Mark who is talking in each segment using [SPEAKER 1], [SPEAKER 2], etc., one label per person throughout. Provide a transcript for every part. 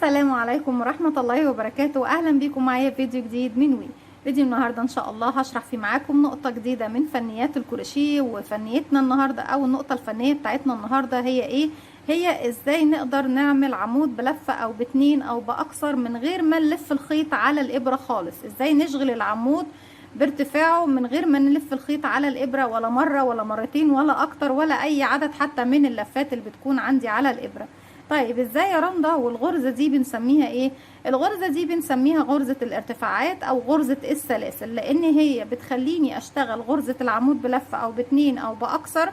[SPEAKER 1] السلام عليكم ورحمة الله وبركاته. اهلا بيكم معايا في فيديو جديد من وي. فيديو النهاردة ان شاء الله هشرح فيه معاكم نقطة جديدة من فنيات الكروشيه. وفنيتنا النهاردة او النقطة الفنية بتاعتنا النهاردة هي ايه؟ هي ازاي نقدر نعمل عمود بلفة او باتنين او باكثر من غير ما نلف الخيط على الابرة خالص. ازاي نشغل العمود بارتفاعه من غير ما نلف الخيط على الابرة ولا مرة ولا مرتين ولا اكتر ولا اي عدد حتى من اللفات اللي بتكون عندي على الابرة. طيب ازاي يا رندا؟ والغرزة دي بنسميها ايه؟ الغرزة دي بنسميها غرزة الارتفاعات او غرزة السلاسل، لان هي بتخليني اشتغل غرزة العمود بلفة او باتنين او باكثر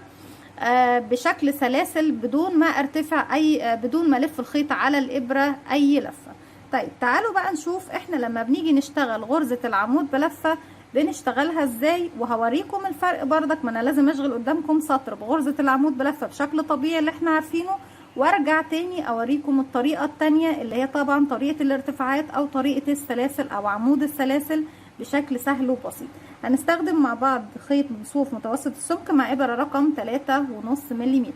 [SPEAKER 1] بشكل سلاسل بدون ما ارتفع بدون ما الف الخيط على الابرة اي لفة. طيب تعالوا بقى نشوف احنا لما بنيجي نشتغل غرزة العمود بلفة بنشتغلها ازاي، وهوريكم الفرق بردك. ما انا لازم اشغل قدامكم سطر بغرزة العمود بلفة بشكل طبيعي اللي احنا عارفينه، وارجع تاني اوريكم الطريقة التانية اللي هي طبعا طريقة الارتفاعات او طريقة السلاسل او عمود السلاسل بشكل سهل وبسيط. هنستخدم مع بعض خيط من صوف متوسط السمك مع ابرة رقم 3.5 ملم.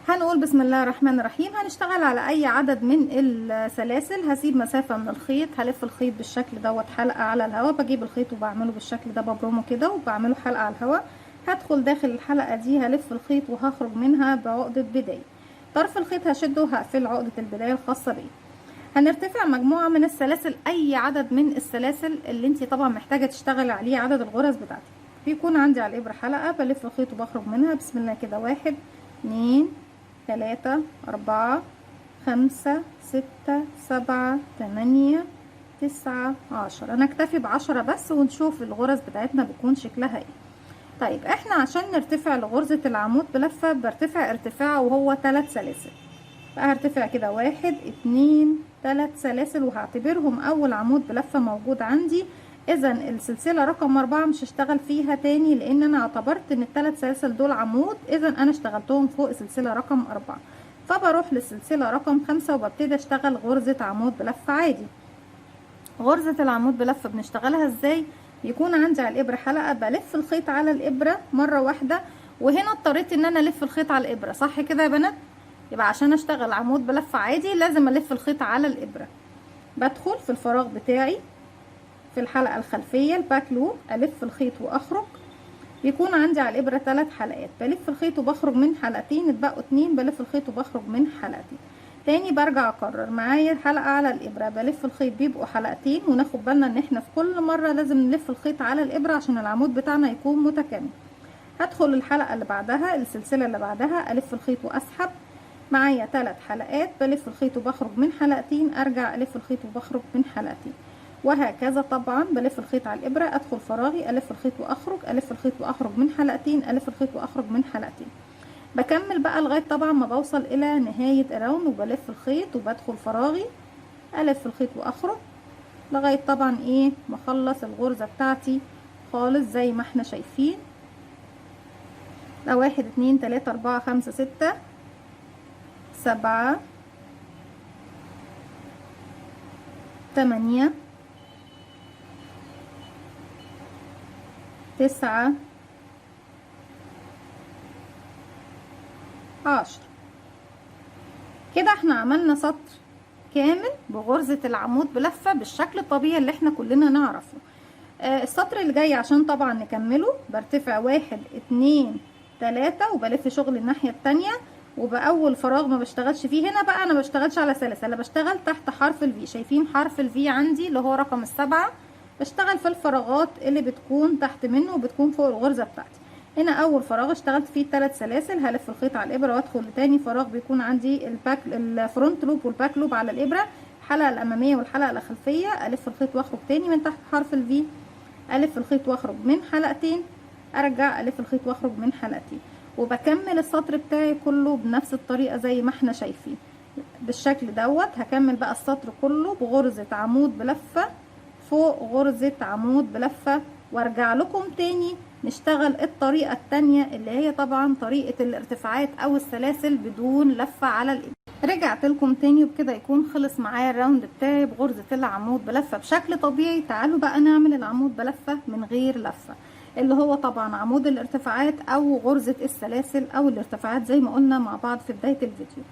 [SPEAKER 1] هنقول بسم الله الرحمن الرحيم. هنشتغل على اي عدد من السلاسل. هسيب مسافة من الخيط، هلف الخيط بالشكل دوت حلقة على الهواء. بجيب الخيط وبعمله بالشكل ده، ببرمه كده وبعمله حلقة على الهواء. هدخل داخل الحلقة دي، هلف الخيط وهخرج منها بعقدة بداية. طرف الخيط هشده وهقفل عقدة البداية الخاصة بيه. هنرتفع مجموعة من السلاسل، اي عدد من السلاسل اللي انت طبعا محتاجة تشتغل عليه عدد الغرز بتاعتك. بيكون عندي على الابرة حلقة، بلف الخيط وبخرج منها بسم الله كده. 1 2 3 4 5 6 7 8 9 10. انا اكتفي ب10 بس ونشوف الغرز بتاعتنا بتكون شكلها ايه. طيب احنا عشان نرتفع لغرزة العمود بلفة برتفع ارتفاع وهو 3 سلاسل. بقى هرتفع كده 1 2 3 سلاسل، وهعتبرهم اول عمود بلفة موجود عندي. اذا السلسلة رقم 4 مش هشتغل فيها تاني، لان انا اعتبرت ان ال3 سلاسل دول عمود، اذا انا اشتغلتهم فوق سلسلة رقم 4. فبروح للسلسلة رقم 5 وببتدي اشتغل غرزة عمود بلفة عادي. غرزة العمود بلفة بنشتغلها ازاي؟ بيكون عندي على الابرة حلقة، بلف الخيط على الابرة مرة واحدة. وهنا اضطريت ان انا الف الخيط على الابرة، صح كده يا بنات؟ يبقى عشان اشتغل عمود بلفة عادي لازم الف الخيط على الابرة. بدخل في الفراغ بتاعي في الحلقة الخلفية الباك لوب، الف الخيط واخرج. بيكون عندي على الابرة 3 حلقات، بلف الخيط وبخرج من حلقتين، اتبقوا 2 بلف الخيط وبخرج من حلقتين. تاني برجع اكرر معايا حلقة على الابرة، بلف الخيط بيبقوا حلقتين. وناخد بالنا ان احنا في كل مرة لازم نلف الخيط على الابرة عشان العمود بتاعنا يكون متكامل. هدخل الحلقة اللي بعدها، السلسلة اللي بعدها، الف الخيط واسحب. معايا 3 حلقات، بلف الخيط وبخرج من حلقتين، ارجع الف الخيط وبخرج من حلقتين، وهكذا. طبعا بلف الخيط على الابرة، ادخل فراغي، الف الخيط واخرج، الف الخيط واخرج من حلقتين، الف الخيط واخرج من حلقتين. بكمل بقى لغايه طبعا ما بوصل الى نهايه الراوند، وبلف الخيط وبدخل فراغي، الف الخيط واخرج لغايه طبعا ايه ما اخلص الغرزه بتاعتي خالص زي ما احنا شايفين. ده 1 2 3 4 5 6 7 8 9 10. كده احنا عملنا سطر كامل بغرزة العمود بلفة بالشكل الطبيعي اللي احنا كلنا نعرفه. السطر اللي جاي عشان طبعا نكمله برتفع 1 2 3 وبلف شغل الناحية التانية، وبأول فراغ ما بشتغلش فيه. هنا بقى انا ما بشتغلش على سلاسل، انا بشتغل تحت حرف الفي. شايفين حرف الفي عندي اللي هو رقم 7؟ بشتغل في الفراغات اللي بتكون تحت منه وبتكون فوق الغرزة بتاعتي. هنا اول فراغ اشتغلت فيه 3 سلاسل، هلف الخيط على الابره وادخل لتاني فراغ بيكون عندي الفرونت لوب والباك لوب على الابره، الحلقه الاماميه والحلقه الخلفيه. الف الخيط واخرج تاني من تحت حرف الفي، الف الخيط واخرج من حلقتين، ارجع الف الخيط واخرج من حلقتين. وبكمل السطر بتاعي كله بنفس الطريقه زي ما احنا شايفين بالشكل دوت. هكمل بقى السطر كله بغرزه عمود بلفه فوق غرزه عمود بلفه، وارجع لكم تاني نشتغل الطريقة التانية اللي هي طبعا طريقة الارتفاعات او السلاسل بدون لفة على الابرة. رجعت لكم تاني وبكده يكون خلص معايا الراوند بتاعي بغرزة العمود بلفة بشكل طبيعي. تعالوا بقى نعمل العمود بلفة من غير لفة، اللي هو طبعا عمود الارتفاعات او غرزة السلاسل او الارتفاعات زي ما قلنا مع بعض في بداية الفيديو.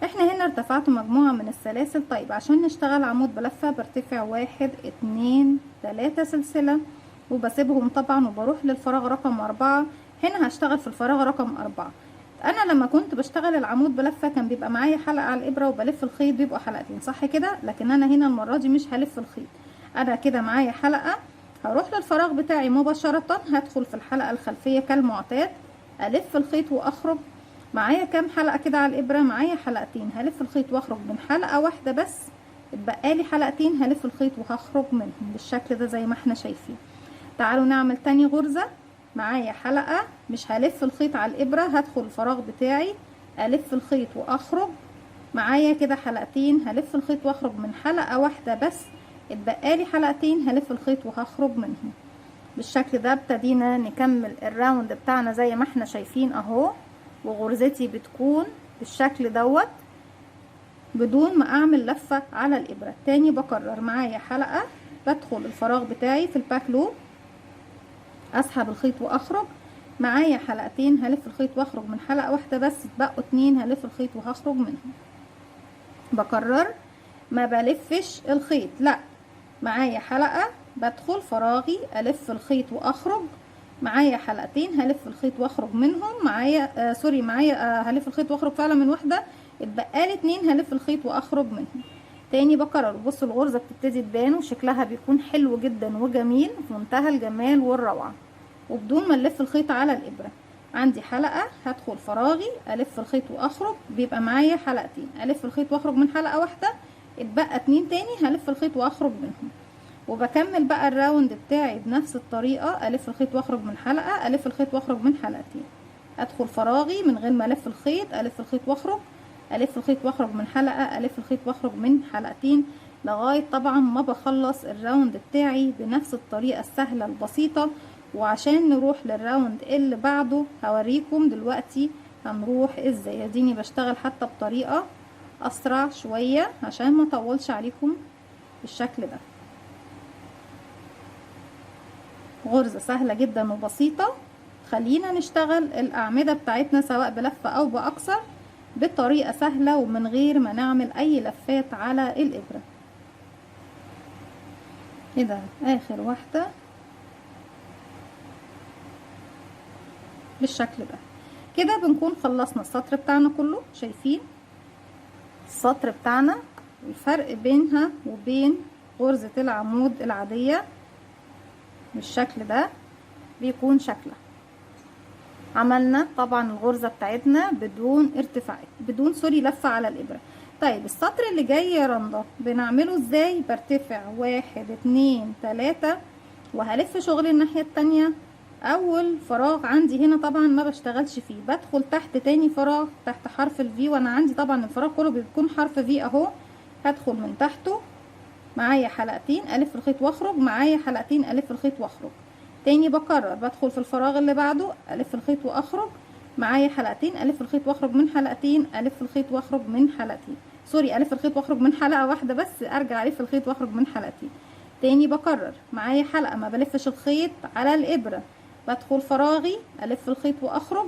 [SPEAKER 1] احنا هنا ارتفعت مجموعة من السلاسل. طيب عشان نشتغل عمود بلفة برتفع 1 2 3 سلسلة وبسيبهم طبعا وبروح للفراغ رقم 4. هنا هشتغل في الفراغ رقم 4. انا لما كنت بشتغل العمود بلفة كان بيبقى معايا حلقة على الابرة وبلف الخيط بيبقوا حلقتين، صح كده؟ لكن انا هنا المرة دي مش هلف الخيط، انا كده معايا حلقة، هروح للفراغ بتاعي مباشرة، هدخل في الحلقة الخلفية كالمعتاد، الف الخيط واخرج. معايا كام حلقة كده على الابرة؟ معايا حلقتين، هلف الخيط واخرج من حلقة واحدة بس، اتبقالي حلقتين هلف الخيط وهخرج منهم بالشكل ده زي ما احنا شايفين. تعالوا نعمل تاني غرزة. معايا حلقة، مش هلف الخيط على الابرة، هدخل الفراغ بتاعي الف الخيط واخرج. معايا كده حلقتين، هلف الخيط واخرج من حلقة واحدة بس، اتبقالي حلقتين هلف الخيط وهخرج منهم بالشكل ده. ابتدينا نكمل الراوند بتاعنا زي ما احنا شايفين اهو، وغرزتي بتكون بالشكل دوت بدون ما اعمل لفة على الابرة. تاني بكرر، معايا حلقة، بدخل الفراغ بتاعي في الباك لوب، اسحب الخيط واخرج. معايا حلقتين، هلف الخيط واخرج من حلقة واحدة بس، اتبقوا 2 هلف الخيط وهخرج منهم. بكرر، ما بلفش الخيط، لا، معايا حلقة، بدخل فراغي الف الخيط واخرج. معايا حلقتين، هلف الخيط واخرج منهم. معايا معايا هلف الخيط واخرج فعلا من واحدة، اتبقالي 2 هلف الخيط واخرج منهم. تاني بكرر. بصوا الغرزة بتبتدي تبان وشكلها بيكون حلو جدا وجميل في منتهى الجمال والروعة، وبدون ما نلف الخيط على الابرة. عندي حلقة، هدخل فراغي الف الخيط واخرج، بيبقى معايا حلقتين، الف الخيط واخرج من حلقة واحدة، اتبقى 2 تاني هلف الخيط واخرج منهم. وبكمل بقى الراوند بتاعي بنفس الطريقة، الف الخيط واخرج من حلقة، الف الخيط واخرج من حلقتين، ادخل فراغي من غير ما الف الخيط، الف الخيط واخرج، الف الخيط واخرج من حلقة، الف الخيط واخرج من حلقتين، لغاية طبعا ما بخلص الراوند بتاعي بنفس الطريقة السهلة البسيطة. وعشان نروح للراوند اللي بعده هوريكم دلوقتي هنروح ازاي. اديني بشتغل حتى بطريقة اسرع شوية عشان ما اطولش عليكم بالشكل ده. غرزة سهلة جدا وبسيطة. خلينا نشتغل الأعمدة بتاعتنا سواء بلفة أو بأكثر بطريقة سهلة ومن غير ما نعمل أي لفات على الإبرة. كده آخر واحدة بالشكل ده. كده بنكون خلصنا السطر بتاعنا كله. شايفين السطر بتاعنا الفرق بينها وبين غرزة العمود العادية بالشكل ده بيكون شكلها. عملنا طبعا الغرزة بتاعتنا بدون ارتفاعات، بدون لفة على الإبرة. طيب السطر اللي جاي يا رندا بنعمله ازاي؟ برتفع 1 2 3 وهلف شغلي الناحية التانية. اول فراغ عندي هنا طبعا ما بشتغلش فيه، بدخل تحت تاني فراغ تحت حرف الفي، وانا عندي طبعا الفراغ كله بيكون حرف في اهو، هدخل من تحته. معايا حلقتين الف الخيط واخرج، معايا حلقتين الف الخيط واخرج. تاني بكرر، بدخل في الفراغ اللي بعده الف الخيط واخرج، معايا حلقتين الف الخيط واخرج من حلقتين، الف الخيط واخرج من حلقتين، الف الخيط واخرج من حلقة واحدة بس، ارجع الف الخيط واخرج من حلقتين. تاني بكرر، معايا حلقة ما بلفش الخيط على الابرة، بدخل فراغي الف الخيط واخرج،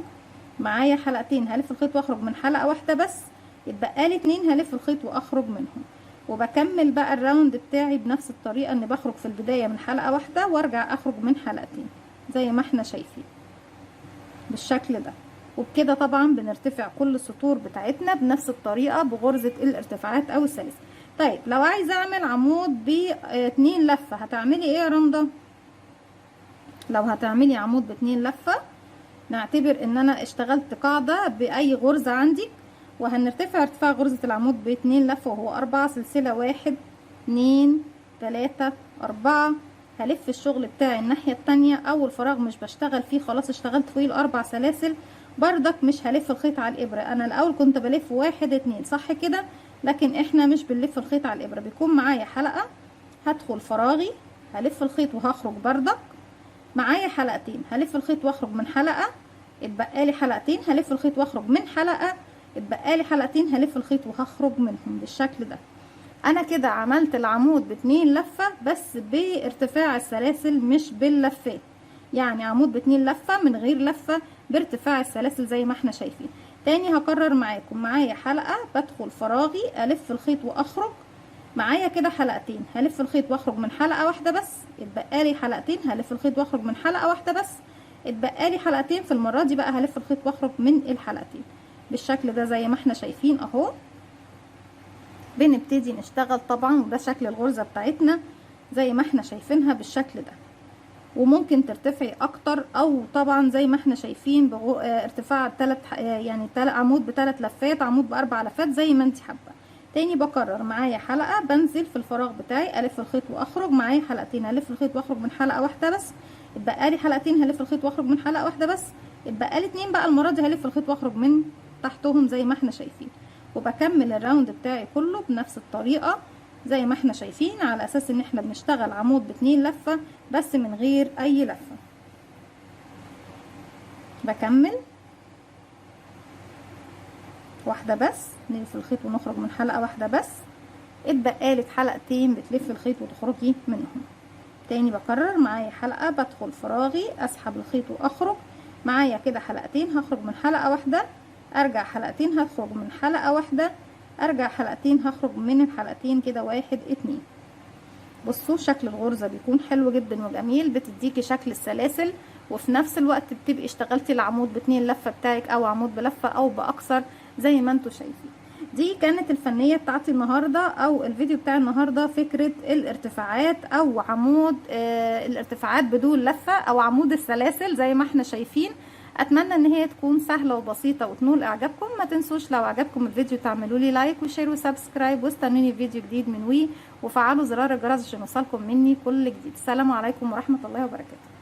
[SPEAKER 1] معايا حلقتين هلف الخيط واخرج من حلقة واحدة بس، اتبقالي 2 هلف الخيط واخرج منهم. وبكمل بقى الراوند بتاعي بنفس الطريقة، ان بخرج في البداية من حلقة واحدة وارجع اخرج من حلقتين زي ما احنا شايفين بالشكل ده. وبكده طبعا بنرتفع كل السطور بتاعتنا بنفس الطريقة بغرزة الارتفاعات او السلاسل. طيب لو عايزة اعمل عمود ب2 لفة هتعملي ايه يا رندا؟ لو هتعملي عمود ب2 لفة نعتبر ان انا اشتغلت قاعدة باي غرزة عندك، وهنرتفع ارتفاع غرزة العمود ب2 لفة وهو 4 سلسلة، 1 2 3 4. هلف الشغل بتاعي الناحية التانية، اول فراغ مش بشتغل فيه خلاص اشتغلت فيه ال4 سلاسل، بردك مش هلف الخيط على الابرة. انا الاول كنت بلف 1 2 صح كده، لكن احنا مش بنلف الخيط على الابرة، بيكون معايا حلقة، هدخل فراغي هلف الخيط وهخرج بردك، معايا حلقتين هلف الخيط واخرج من حلقة، اتبقالي حلقتين هلف الخيط واخرج من حلقة، اتبقالي حلقتين هلف الخيط وهخرج منهم بالشكل ده. انا كده عملت العمود ب2 لفة بس بارتفاع السلاسل مش باللفات، يعني عمود ب2 لفة من غير لفة بارتفاع السلاسل زي ما احنا شايفين. تاني هكرر معاكم، معايا حلقة بدخل فراغي الف الخيط واخرج، معايا كده حلقتين هلف الخيط واخرج من حلقة واحدة بس، اتبقى لي حلقتين هلف الخيط واخرج من حلقة واحدة بس، اتبقى لي حلقتين. في المرة دي بقى هلف الخيط واخرج من الحلقتين بالشكل ده زي ما احنا شايفين اهو. بنبتدي نشتغل طبعا، وده شكل الغرزة بتاعتنا زي ما احنا شايفينها بالشكل ده، وممكن ترتفعي اكتر، او طبعا زي ما احنا شايفين ارتفاع يعني عمود بثلاث لفات، عمود باربع لفات، زي ما انت حابه. تاني بكرر، معايا حلقه بنزل في الفراغ بتاعي الف الخيط واخرج، معايا حلقتين هلف الخيط واخرج من حلقه واحده بس، اتبقى لي حلقتين هلف الخيط واخرج من حلقه واحده بس، اتبقى لي اتنين بقى المره دي هلف الخيط واخرج من تحتهم زي ما احنا شايفين. وبكمل الراوند بتاعي كله بنفس الطريقه زي ما احنا شايفين، على اساس ان احنا بنشتغل عمود باتنين لفة بس من غير اي لفة. بكمل واحدة بس، نلف الخيط ونخرج من حلقة واحدة بس، اتبقالك حلقتين بتلف الخيط وتخرجي منهم. تاني بكرر، معايا حلقة بدخل فراغي اسحب الخيط واخرج، معايا كده حلقتين هخرج من حلقة واحدة، ارجع حلقتين هخرج من حلقة واحدة، ارجع حلقتين هخرج من الحلقتين كده واحد اتنين. بصوا شكل الغرزة بيكون حلو جدا وجميل، بتديكي شكل السلاسل، وفي نفس الوقت بتبقي اشتغلتي العمود باتنين لفة بتاعك، او عمود بلفة او باكثر زي ما انتوا شايفين. دي كانت الفنية بتاعتي النهاردة، او الفيديو بتاع النهاردة، فكرة الارتفاعات او عمود الارتفاعات بدون لفة، او عمود السلاسل زي ما احنا شايفين. اتمنى ان هي تكون سهله وبسيطه وتنول اعجابكم. ما تنسوش لو عجبكم الفيديو تعملوا لي لايك وشير وسبسكرايب، واستنوني في فيديو جديد من وفعلوا زرار الجرس عشان يوصلكم مني كل جديد. السلام عليكم ورحمه الله وبركاته.